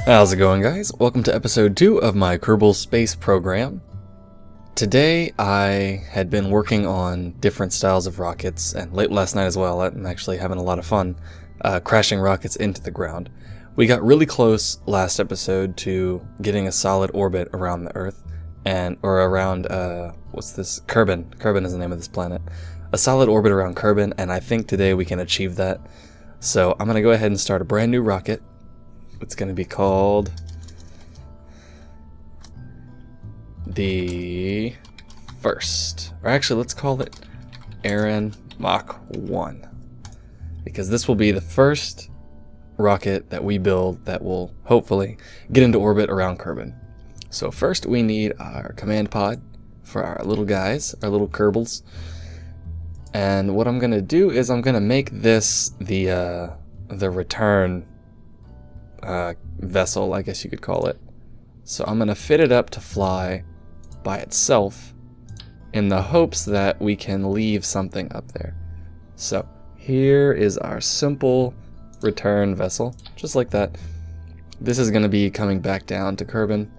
How's it going, guys? Welcome to episode 2 of my Kerbal space program. Today I had been working on different styles of rockets, and late last night as well. I'm actually having a lot of fun crashing rockets into the ground. We got really close last episode to getting a solid orbit around the Earth, or around, what's this? Kerbin. Kerbin is the name of this planet. A solid orbit around Kerbin, and I think today we can achieve that. So I'm going to go ahead and start a brand new rocket. It's going to be called the first, or actually let's call it Aaron Mach 1, because this will be the first rocket that we build that will hopefully get into orbit around Kerbin. So first we need our command pod for our little guys, our little Kerbals. And what I'm going to do is I'm going to make this the return vessel, I guess you could call it. So I'm going to fit it up to fly by itself in the hopes that we can leave something up there. So here is our simple return vessel, just like that. This is going to be coming back down to Kerbin.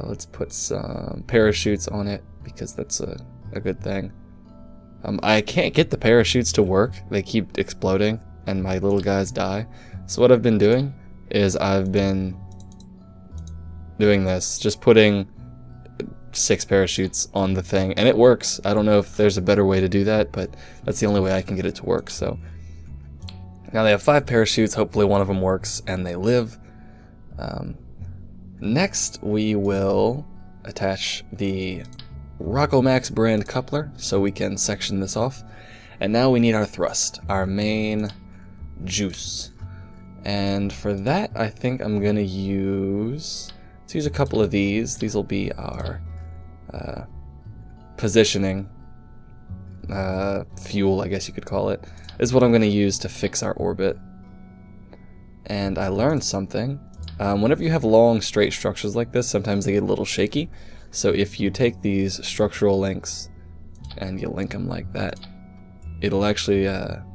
Let's put some parachutes on it because that's a good thing. I can't get the parachutes to work. They keep exploding and my little guys die. So what I've been doing is I've been doing this, just putting 6 parachutes on the thing, and it works. I don't know if there's a better way to do that, but that's the only way I can get it to work. So now they have 5 parachutes. Hopefully one of them works and they live. Next we will attach the Rockomax brand coupler so we can section this off. And now we need our thrust, our main juice. And for that, I think I'm going to use a couple of these. These will be our positioning fuel, I guess you could call it. This is what I'm going to use to fix our orbit. And I learned something. Whenever you have long, straight structures like this, sometimes they get a little shaky. So if you take these structural links and you link them like that, it'll actually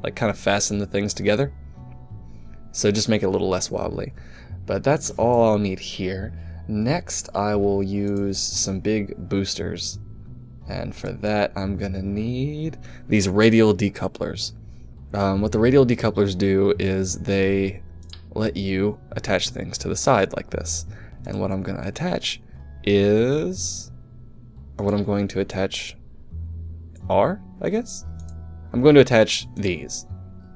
like kind of fasten the things together. So just make it a little less wobbly. But that's all I'll need here. Next, I will use some big boosters. And for that, I'm going to need these radial decouplers. What the radial decouplers do is they let you attach things to the side like this. And what I'm going to attach are, I guess? I'm going to attach these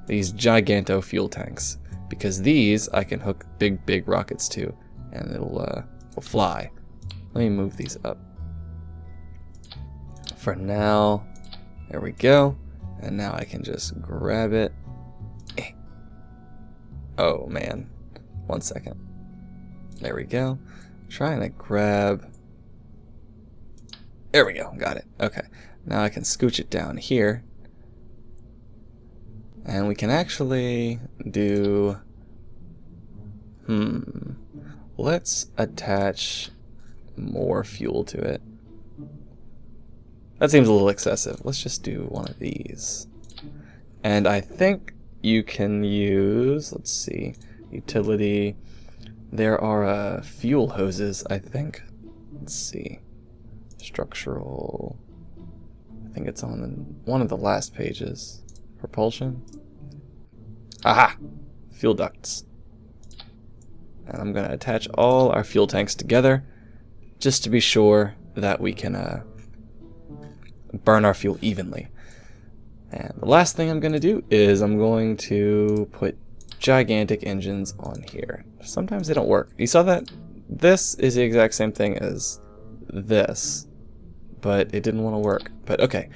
giganto fuel tanks. Because these I can hook big rockets to, and it'll fly. Let me move these up. For now, there we go. And now I can just grab it. Oh man, 1 second. There we go. Trying to grab. There we go, got it. Okay, now I can scooch it down here. And we can actually do, let's attach more fuel to it. That seems a little excessive. Let's just do one of these. And I think you can use, let's see, utility. There are fuel hoses, I think. Let's see. Structural. I think it's on one of the last pages. Propulsion. Aha! Fuel ducts. And I'm going to attach all our fuel tanks together just to be sure that we can burn our fuel evenly. And the last thing I'm going to do is I'm going to put gigantic engines on here. Sometimes they don't work. You saw that? This is the exact same thing as this, but it didn't want to work. But okay.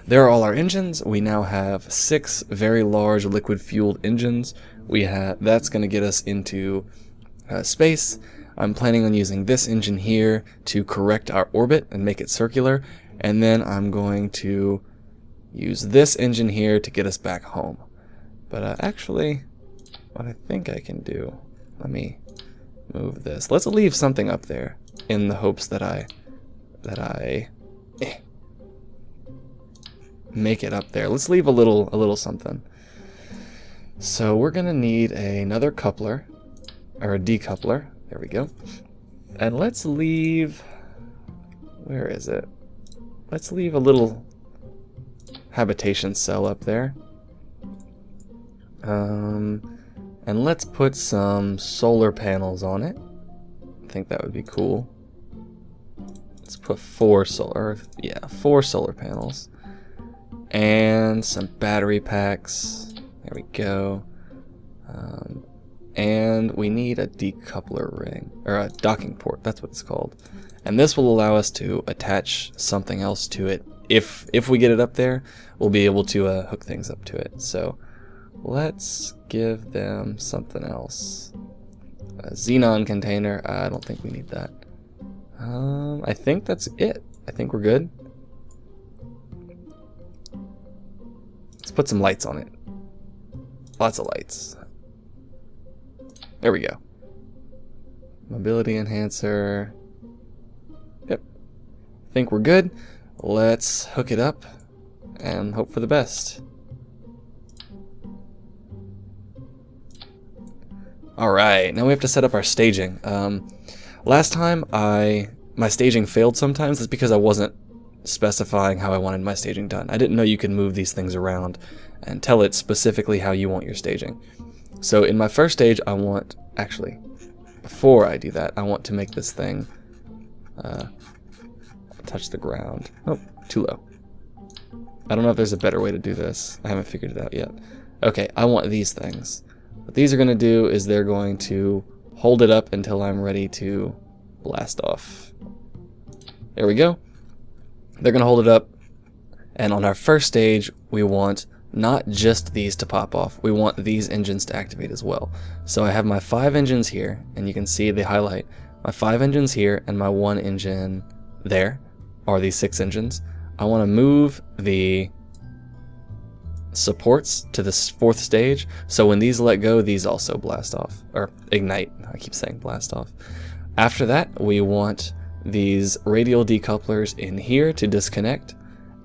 There are all our engines. We now have 6 very large liquid-fueled engines. That's going to get us into space. I'm planning on using this engine here to correct our orbit and make it circular. And then I'm going to use this engine here to get us back home. But actually, what I think I can do, let me move this. Let's leave something up there in the hopes that I make it up there. Let's leave a little something. So we're gonna need another coupler or a decoupler. There we go. And let's leave, where is it? Let's leave a little habitation cell up there. And let's put some solar panels on it. I think that would be cool. Let's put four solar panels. And some battery packs. There we go. And we need a decoupler ring, or a docking port, that's what it's called. And this will allow us to attach something else to it. If we get it up there, we'll be able to hook things up to it. So let's give them something else. A xenon container. I don't think we need that. I think that's it. I think we're good. Let's put some lights on it. Lots of lights. There we go. Mobility enhancer. Yep. I think we're good. Let's hook it up and hope for the best. Alright, now we have to set up our staging. Last time my staging failed sometimes. It's because I wasn't specifying how I wanted my staging done. I didn't know you could move these things around and tell it specifically how you want your staging. So in my first stage, I want, actually, before I do that, I want to make this thing touch the ground. Oh, too low. I don't know if there's a better way to do this. I haven't figured it out yet. Okay, I want these things. What these are going to do is they're going to hold it up until I'm ready to blast off. There we go. They're going to hold it up. And on our first stage, we want not just these to pop off. We want these engines to activate as well. So I have my 5 engines here, and you can see they highlight my 5 engines here and my 1 engine there, are these 6 engines. I want to move the supports to this 4th stage, so when these let go, these also blast off, or ignite. I keep saying blast off. After that, we want these radial decouplers in here to disconnect,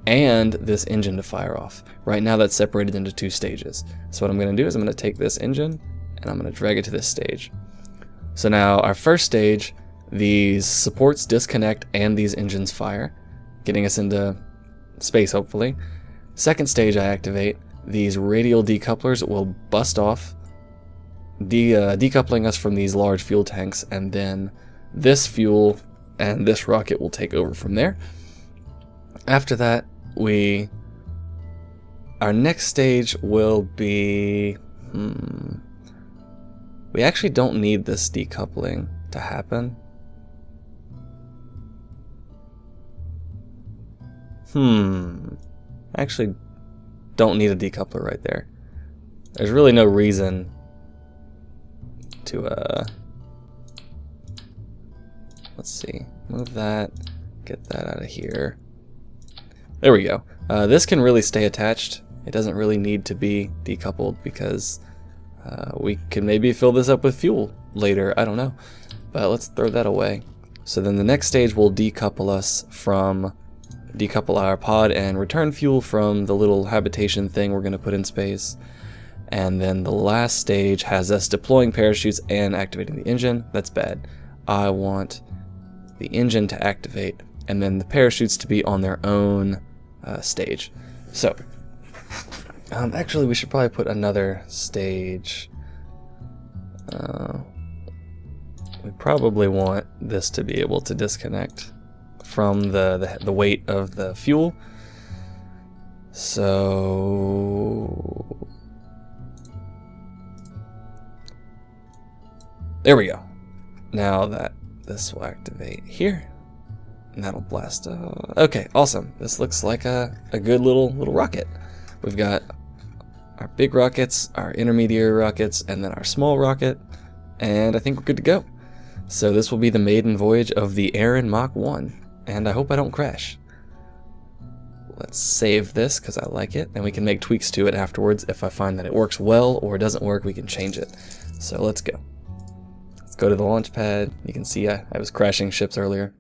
and this engine to fire off. Right now that's separated into 2 stages. So what I'm going to do is I'm going to take this engine and I'm going to drag it to this stage. So now our first stage, these supports disconnect and these engines fire, getting us into space hopefully. Second stage I activate, these radial decouplers will bust off, decoupling us from these large fuel tanks, and then this fuel and this rocket will take over from there. After that, our next stage will be, we actually don't need this decoupling to happen. I actually don't need a decoupler right there. There's really no reason to, let's see, move that, get that out of here. There we go. This can really stay attached. It doesn't really need to be decoupled because we can maybe fill this up with fuel later. I don't know. But let's throw that away. So then the next stage will decouple our pod and return fuel from the little habitation thing we're going to put in space. And then the last stage has us deploying parachutes and activating the engine. That's bad. I want the engine to activate and then the parachutes to be on their own stage. So, actually we should probably put another stage. We probably want this to be able to disconnect from the weight of the fuel. So there we go. Now that this will activate here, and that'll blast. Okay, awesome. This looks like a good little rocket. We've got our big rockets, our intermediate rockets, and then our small rocket, and I think we're good to go. So this will be the maiden voyage of the Aaron Mach 1, and I hope I don't crash. Let's save this because I like it, and we can make tweaks to it afterwards. If I find that it works well or it doesn't work, we can change it. So let's go. Let's go to the launch pad. You can see I was crashing ships earlier.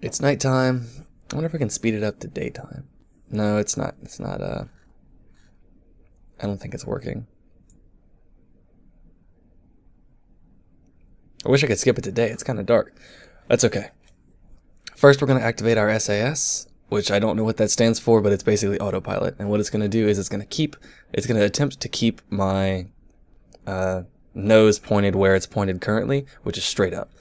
It's nighttime. I wonder if I can speed it up to daytime. No, it's not. I don't think it's working. I wish I could skip it today. It's kind of dark. That's okay. First, we're going to activate our SAS, which I don't know what that stands for, but it's basically autopilot. And what it's going to do is it's going to attempt to keep my nose pointed where it's pointed currently, which is straight up.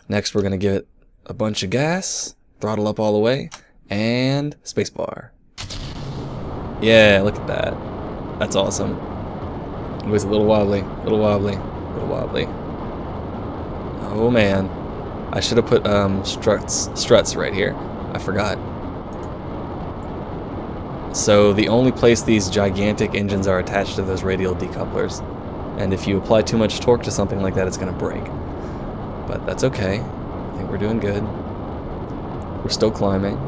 Next, we're going to give it a bunch of gas, throttle up all the way, and spacebar. Yeah, look at that. That's awesome. It was a little wobbly, little wobbly, little wobbly. Oh man, I should have put struts right here. I forgot. So the only place these gigantic engines are attached to those radial decouplers, and if you apply too much torque to something like that, it's going to break. But that's okay. I think we're doing good. We're still climbing.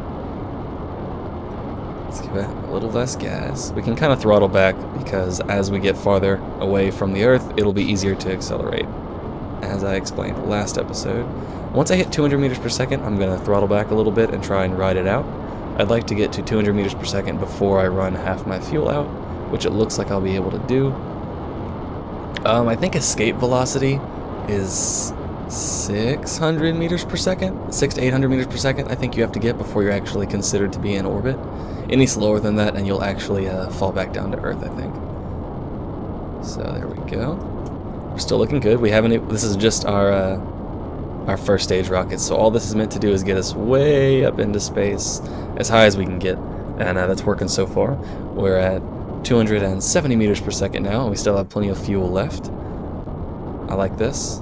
Let's give it a little less gas. We can kind of throttle back because as we get farther away from the Earth, it'll be easier to accelerate. As I explained last episode, once I hit 200 meters per second, I'm going to throttle back a little bit and try and ride it out. I'd like to get to 200 meters per second before I run half my fuel out, which it looks like I'll be able to do. I think escape velocity is 600 meters per second, 600 to 800 meters per second. I think you have to get before you're actually considered to be in orbit. Any slower than that and you'll actually fall back down to Earth, I think. So there we go. We're still looking good. We haven't. This is just our first stage rocket, so all this is meant to do is get us way up into space, as high as we can get, and that's working so far. We're at 270 meters per second now, and we still have plenty of fuel left. I like this.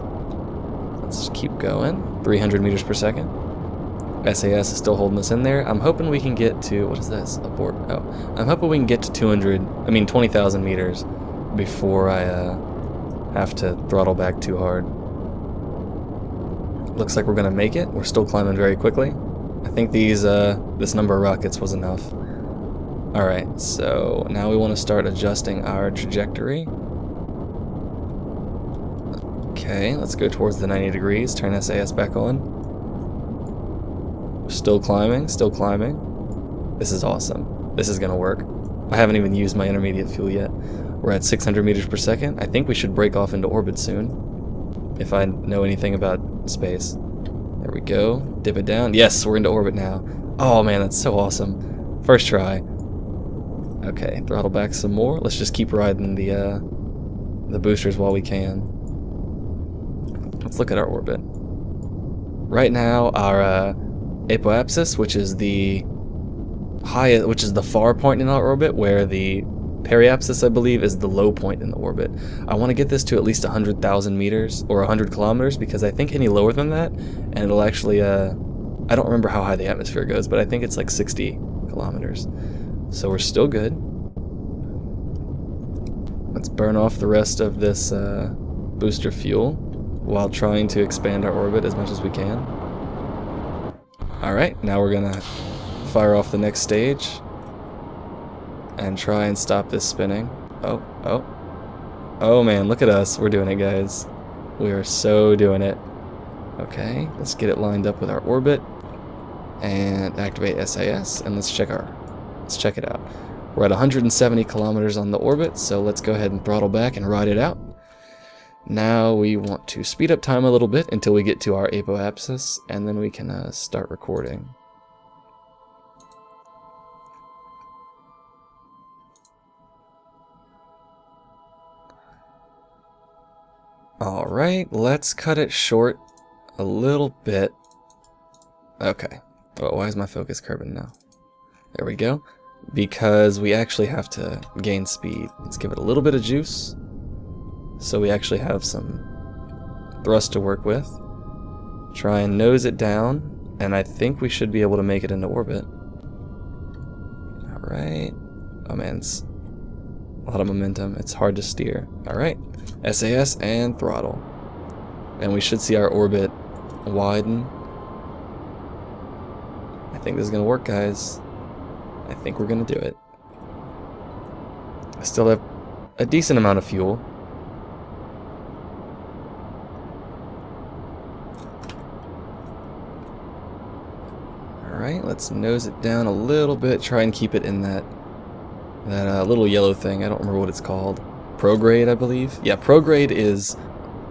Let's just keep going. 300 meters per second. SAS is still holding us in there. I'm hoping we can get to, what is this? Abort. Oh, I'm hoping we can get to 20,000 meters before I have to throttle back too hard. Looks like we're gonna make it. We're still climbing very quickly. I think this number of rockets was enough. Alright, so now we want to start adjusting our trajectory. Okay, let's go towards the 90 degrees, turn SAS back on. Still climbing, still climbing. This is awesome. This is gonna work. I haven't even used my intermediate fuel yet. We're at 600 meters per second. I think we should break off into orbit soon, if I know anything about space. There we go. Dip it down. Yes, we're into orbit now. Oh man, that's so awesome. First try. Okay, throttle back some more. Let's just keep riding the boosters while we can. Let's look at our orbit. Right now, our apoapsis, which is the far point in our orbit, where the periapsis, I believe, is the low point in the orbit. I want to get this to at least 100,000 meters or 100 kilometers, because I think any lower than that, and it'll actually, I don't remember how high the atmosphere goes, but I think it's like 60 kilometers. So we're still good. Let's burn off the rest of this booster fuel while trying to expand our orbit as much as we can. Alright, now we're gonna fire off the next stage and try and stop this spinning. Oh man, look at us. We're doing it, guys. We are so doing it. Okay, let's get it lined up with our orbit and activate SAS, and let's check it out. We're at 170 kilometers on the orbit, so let's go ahead and throttle back and ride it out. Now we want to speed up time a little bit until we get to our apoapsis, and then we can start recording. Alright, let's cut it short a little bit. Okay. Oh, why is my focus curving now? There we go. Because we actually have to gain speed. Let's give it a little bit of juice, so we actually have some thrust to work with. Try and nose it down, and I think we should be able to make it into orbit. Alright. Oh man, it's a lot of momentum. It's hard to steer. Alright. SAS and throttle. And we should see our orbit widen. I think this is going to work, guys. I think we're going to do it. I still have a decent amount of fuel. Alright, let's nose it down a little bit. Try and keep it in that little yellow thing. I don't remember what it's called. Prograde, I believe. Yeah, prograde is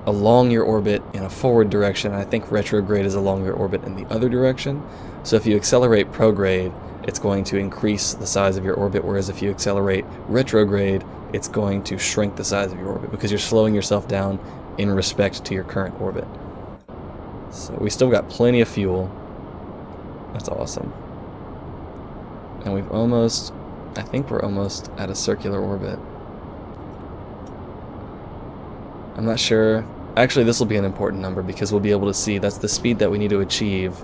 along your orbit in a forward direction. I think retrograde is along your orbit in the other direction. So if you accelerate prograde, it's going to increase the size of your orbit, whereas if you accelerate retrograde, it's going to shrink the size of your orbit because you're slowing yourself down in respect to your current orbit. So we still got plenty of fuel. That's awesome. And we've almost, I think we're almost at a circular orbit. I'm not sure. Actually, this will be an important number because we'll be able to see that's the speed that we need to achieve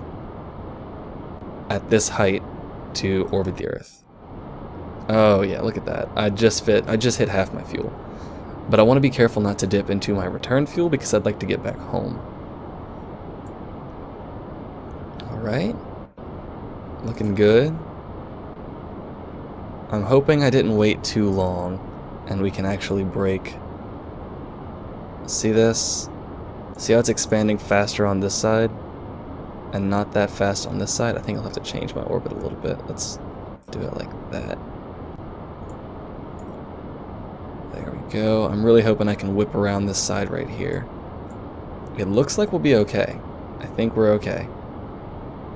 at this height to orbit the Earth. Oh yeah, look at that. I just hit half my fuel. But I want to be careful not to dip into my return fuel because I'd like to get back home. Alright. Looking good. I'm hoping I didn't wait too long and we can actually break. See this? See how it's expanding faster on this side and not that fast on this side? I think I'll have to change my orbit a little bit. Let's do it like that. There we go. I'm really hoping I can whip around this side right here. It looks like we'll be okay. I think we're okay.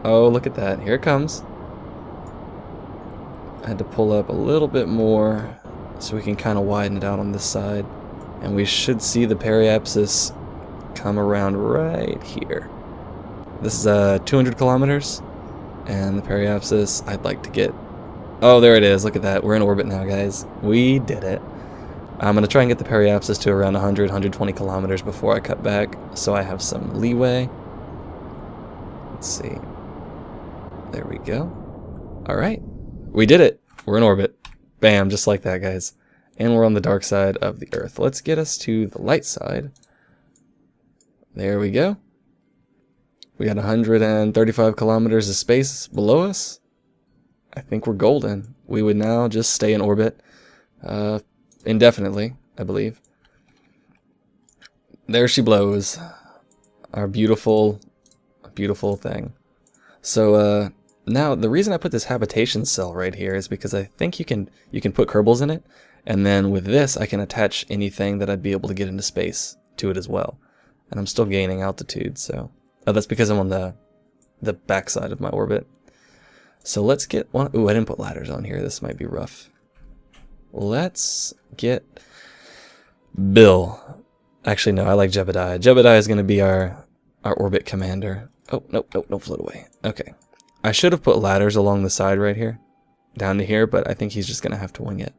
Oh, look at that. Here it comes. I had to pull up a little bit more so we can kind of widen it out on this side. And we should see the periapsis come around right here. This is 200 kilometers. And the periapsis, I'd like to get... Oh, there it is. Look at that. We're in orbit now, guys. We did it. I'm going to try and get the periapsis to around 100, 120 kilometers before I cut back, so I have some leeway. Let's see. There we go. Alright. We did it. We're in orbit. Bam, just like that, guys. And we're on the dark side of the Earth. Let's get us to the light side. There we go. We got 135 kilometers of space below us. I think we're golden. We would now just stay in orbit indefinitely, I believe. There she blows. Our beautiful, beautiful thing. So now the reason I put this habitation cell right here is because I think you can put Kerbals in it. And then with this, I can attach anything that I'd be able to get into space to it as well. And I'm still gaining altitude, so... Oh, that's because I'm on the back side of my orbit. So let's get one... Ooh, I didn't put ladders on here. This might be rough. Let's get Bill. Actually, no, I like Jebediah. Jebediah is going to be our orbit commander. Oh, nope, don't float away. Okay. I should have put ladders along the side right here. Down to here, but I think he's just going to have to wing it.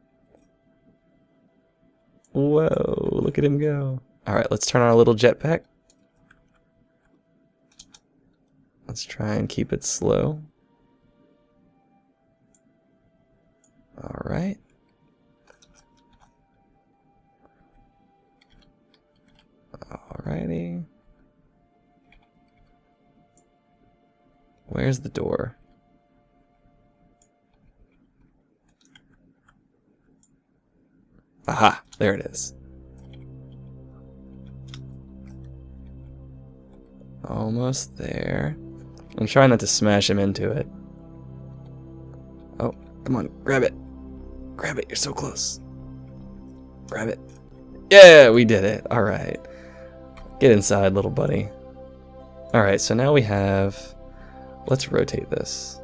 Whoa, look at him go. Alright, let's turn on our little jetpack. Let's try and keep it slow. Alright. Alrighty. Where's the door? Aha, there it is. Almost there. I'm trying not to smash him into it. Oh, come on, grab it. Grab it, you're so close. Grab it. Yeah, we did it. Alright. Get inside, little buddy. Alright, so now we have... Let's rotate this.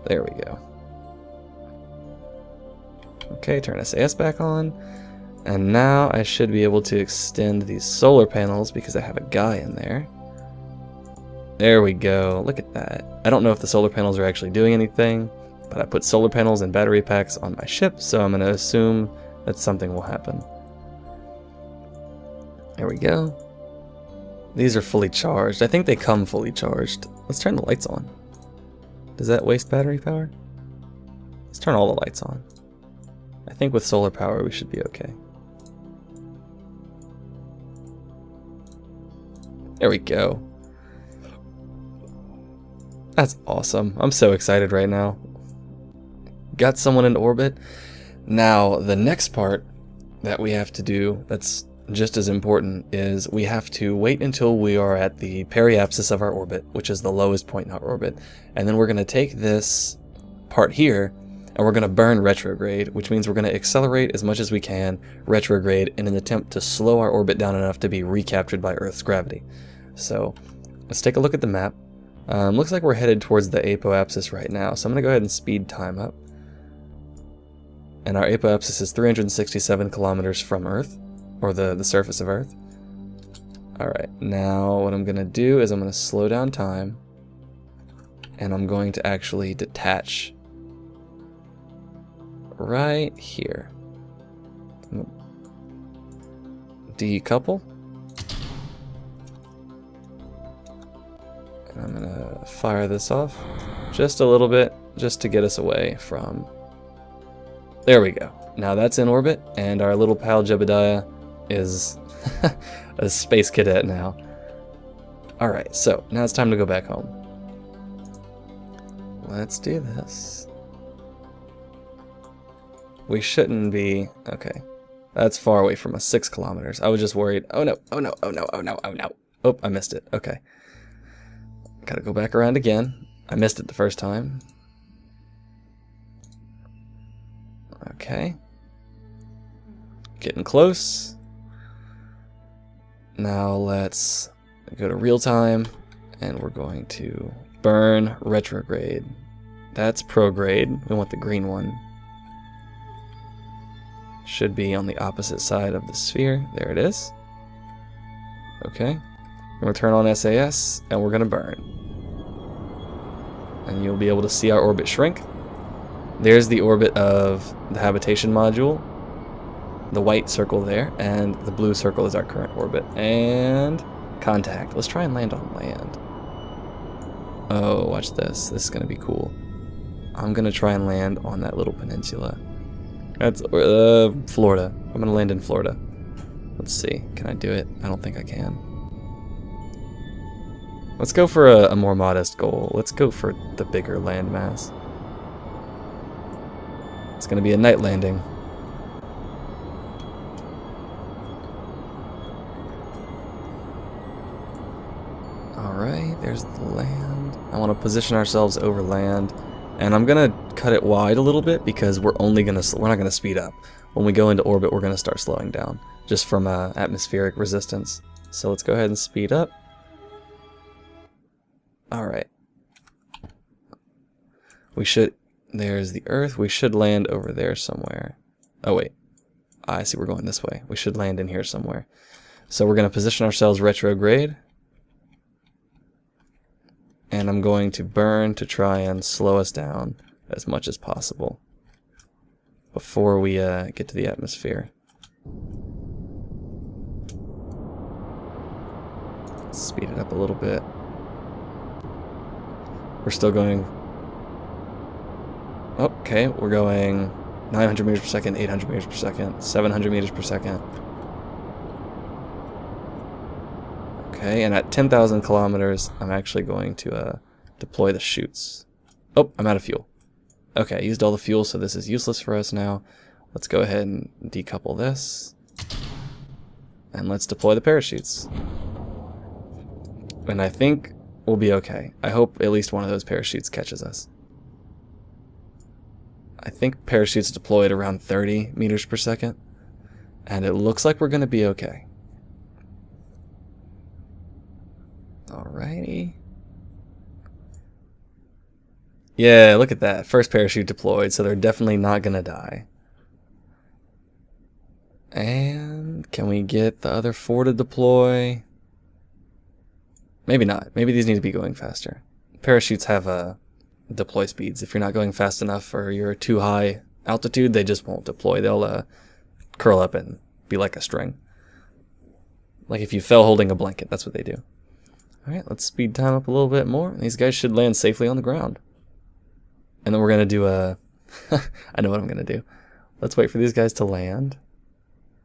There we go. Okay, turn SAS back on. And now I should be able to extend these solar panels because I have a guy in there. There we go. Look at that. I don't know if the solar panels are actually doing anything, but I put solar panels and battery packs on my ship, so I'm going to assume that something will happen. There we go. These are fully charged. I think they come fully charged. Let's turn the lights on. Does that waste battery power? Let's turn all the lights on. I think with solar power we should be okay. There we go. That's awesome. I'm so excited right now. Got someone in orbit. Now, the next part that we have to do that's just as important is we have to wait until we are at the periapsis of our orbit, which is the lowest point in our orbit. And then we're going to take this part here and we're going to burn retrograde, which means we're going to accelerate as much as we can retrograde in an attempt to slow our orbit down enough to be recaptured by Earth's gravity. So let's take a look at the map. Looks like we're headed towards the apoapsis right now, so I'm going to go ahead and speed time up. And our apoapsis is 367 kilometers from Earth, or the surface of Earth. Alright, now what I'm going to do is I'm going to slow down time, and I'm going to actually detach right here. Decouple. And I'm gonna fire this off just a little bit, just to get us away from... There we go. Now that's in orbit, and our little pal Jebediah is a space cadet now. Alright, so now it's time to go back home. Let's do this. We shouldn't be... Okay. That's far away from us, 6 kilometers. I was just worried. Oh no, oh no, oh no, oh no, oh no. Oh, I missed it. Okay. Gotta go back around again. I missed it the first time. Okay. Getting close. Now let's go to real time, and we're going to burn retrograde. That's prograde. We want the green one. Should be on the opposite side of the sphere. There it is. Okay. We're going to turn on SAS, and we're going to burn. And you'll be able to see our orbit shrink. There's the orbit of the habitation module. The white circle there, and the blue circle is our current orbit. And contact. Let's try and land on land. Oh, watch this. This is going to be cool. I'm going to try and land on that little peninsula. That's Florida. I'm going to land in Florida. Let's see. Can I do it? I don't think I can. Let's go for a more modest goal. Let's go for the bigger landmass. It's going to be a night landing. Alright, there's the land. I want to position ourselves over land. And I'm going to cut it wide a little bit because we're not going to speed up. When we go into orbit, we're going to start slowing down just from atmospheric resistance. So let's go ahead and speed up. Alright. There's the Earth. We should land over there somewhere. Oh wait. I see we're going this way. We should land in here somewhere. So we're going to position ourselves retrograde. And I'm going to burn to try and slow us down as much as possible before we get to the atmosphere. Speed it up a little bit. We're still going... Okay, we're going 900 meters per second, 800 meters per second, 700 meters per second. Okay, and at 10,000 kilometers, I'm actually going to deploy the chutes. Oh, I'm out of fuel. Okay, I used all the fuel, so this is useless for us now. Let's go ahead and decouple this. And let's deploy the parachutes. And I think we'll be okay. I hope at least one of those parachutes catches us. I think parachutes deployed around 30 meters per second. And it looks like we're going to be okay. Alrighty. Yeah, look at that. First parachute deployed, so they're definitely not going to die. And can we get the other 4 to deploy? Maybe not. Maybe these need to be going faster. Parachutes have deploy speeds. If you're not going fast enough or you're too high altitude, they just won't deploy. They'll curl up and be like a string. Like if you fell holding a blanket, that's what they do. Alright, let's speed time up a little bit more. These guys should land safely on the ground. And then we're going to do a... I know what I'm going to do. Let's wait for these guys to land.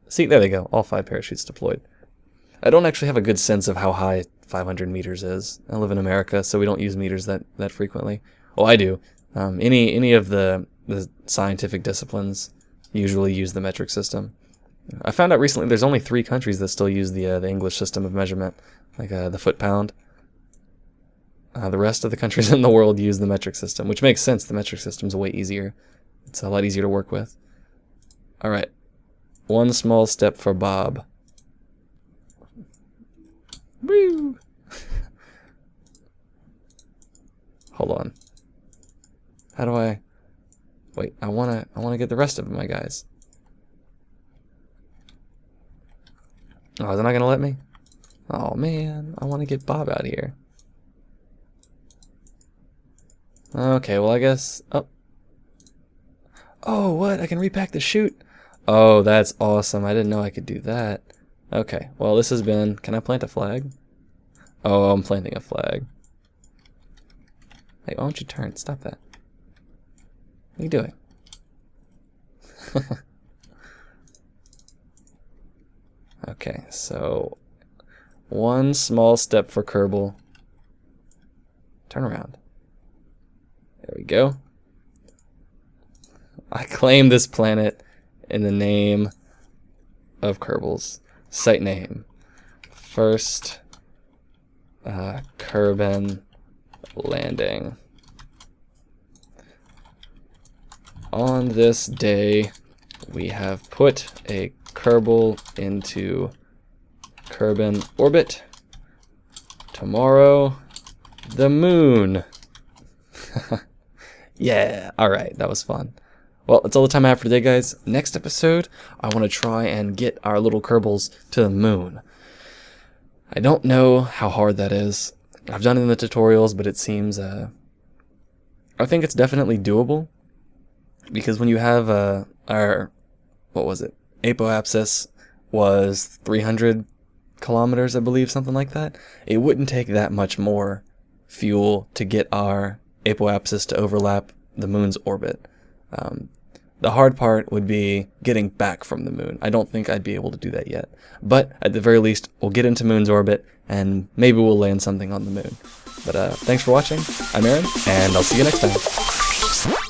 See, there they go. All 5 parachutes deployed. I don't actually have a good sense of how high 500 meters is. I live in America, so we don't use meters that frequently. Well, I do. Any of the scientific disciplines usually use the metric system. I found out recently there's only 3 countries that still use the English system of measurement, like the foot-pound. The rest of the countries in the world use the metric system, which makes sense. The metric system's way easier It's a lot easier to work with. Alright. One small step for Bob. Woo! Hold on. How do I... Wait, I wanna get the rest of them, my guys. Oh, is it not gonna let me? Oh man, I wanna get Bob out of here. Okay, well I guess... Oh, what? I can repack the chute? Oh, that's awesome. I didn't know I could do that. Okay, well this has been... Can I plant a flag? Oh, I'm planting a flag. Hey, why don't you turn? Stop that. What are you doing? Okay, so... One small step for Kerbal. Turn around. There we go. I claim this planet in the name of Kerbals. Site name. First Kerbal landing. On this day, we have put a Kerbal into Kerbal orbit. Tomorrow, the moon. Yeah, alright, that was fun. Well, that's all the time I have for today, guys. Next episode, I want to try and get our little Kerbals to the moon. I don't know how hard that is. I've done it in the tutorials, but it seems, I think it's definitely doable. Because when you have, what was it? Apoapsis was 300 kilometers, I believe, something like that. It wouldn't take that much more fuel to get our apoapsis to overlap the moon's orbit. The hard part would be getting back from the moon. I don't think I'd be able to do that yet. But at the very least, we'll get into moon's orbit, and maybe we'll land something on the moon. But thanks for watching. I'm Aaron, and I'll see you next time.